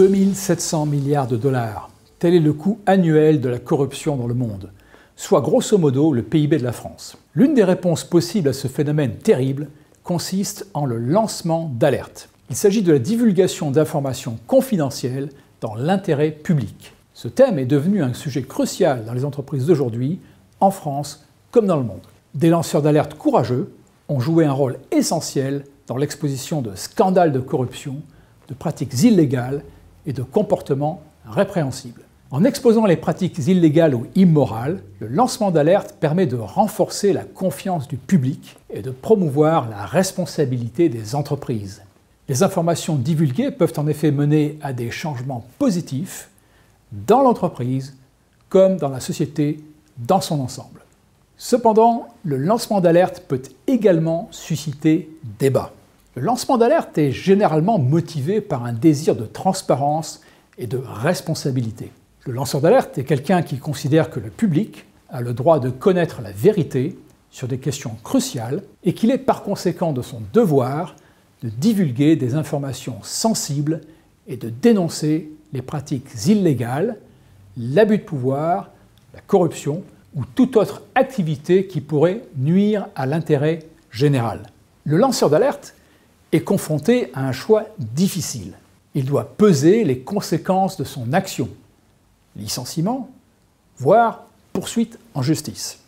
2700 milliards de dollars. Tel est le coût annuel de la corruption dans le monde, soit grosso modo le PIB de la France. L'une des réponses possibles à ce phénomène terrible consiste en le lancement d'alertes. Il s'agit de la divulgation d'informations confidentielles dans l'intérêt public. Ce thème est devenu un sujet crucial dans les entreprises d'aujourd'hui, en France comme dans le monde. Des lanceurs d'alerte courageux ont joué un rôle essentiel dans l'exposition de scandales de corruption, de pratiques illégales et de comportements répréhensibles. En exposant les pratiques illégales ou immorales, le lancement d'alerte permet de renforcer la confiance du public et de promouvoir la responsabilité des entreprises. Les informations divulguées peuvent en effet mener à des changements positifs dans l'entreprise comme dans la société dans son ensemble. Cependant, le lancement d'alerte peut également susciter débat. Le lancement d'alerte est généralement motivé par un désir de transparence et de responsabilité. Le lanceur d'alerte est quelqu'un qui considère que le public a le droit de connaître la vérité sur des questions cruciales et qu'il est par conséquent de son devoir de divulguer des informations sensibles et de dénoncer les pratiques illégales, l'abus de pouvoir, la corruption ou toute autre activité qui pourrait nuire à l'intérêt général. Le lanceur d'alerte est confronté à un choix difficile. Il doit peser les conséquences de son action, licenciement, voire poursuite en justice.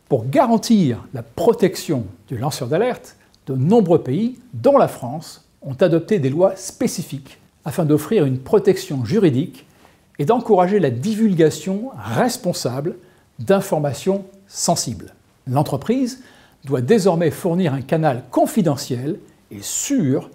Pour garantir la protection du lanceur d'alerte, de nombreux pays, dont la France, ont adopté des lois spécifiques afin d'offrir une protection juridique et d'encourager la divulgation responsable d'informations sensibles. L'entreprise doit désormais fournir un canal confidentiel et sûr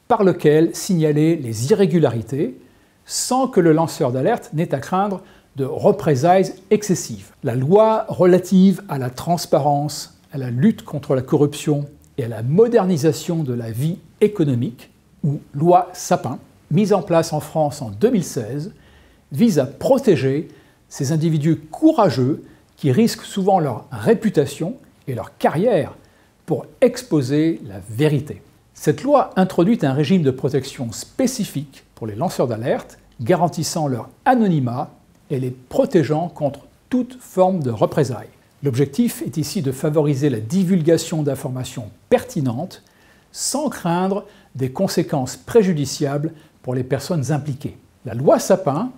par lequel signaler les irrégularités sans que le lanceur d'alerte n'ait à craindre de représailles excessives. La loi relative à la transparence, à la lutte contre la corruption et à la modernisation de la vie économique, ou loi Sapin, mise en place en France en 2016, vise à protéger ces individus courageux qui risquent souvent leur réputation et leur carrière pour exposer la vérité. Cette loi introduit un régime de protection spécifique pour les lanceurs d'alerte, garantissant leur anonymat et les protégeant contre toute forme de représailles. L'objectif est ici de favoriser la divulgation d'informations pertinentes sans craindre des conséquences préjudiciables pour les personnes impliquées. La loi Sapin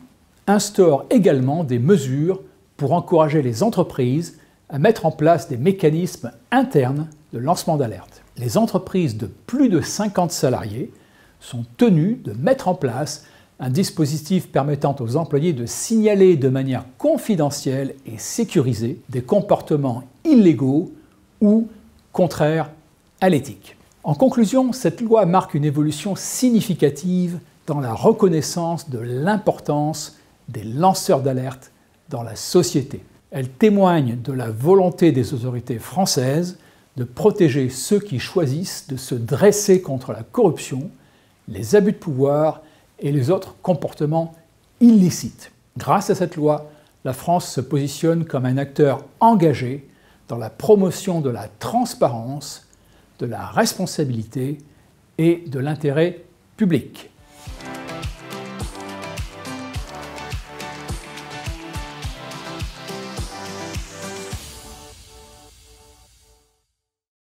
instaure également des mesures pour encourager les entreprises à mettre en place des mécanismes internes de lancement d'alerte. Les entreprises de plus de 50 salariés sont tenues de mettre en place un dispositif permettant aux employés de signaler de manière confidentielle et sécurisée des comportements illégaux ou contraires à l'éthique. En conclusion, cette loi marque une évolution significative dans la reconnaissance de l'importance des lanceurs d'alerte dans la société. Elle témoigne de la volonté des autorités françaises de protéger ceux qui choisissent de se dresser contre la corruption, les abus de pouvoir et les autres comportements illicites. Grâce à cette loi, la France se positionne comme un acteur engagé dans la promotion de la transparence, de la responsabilité et de l'intérêt public.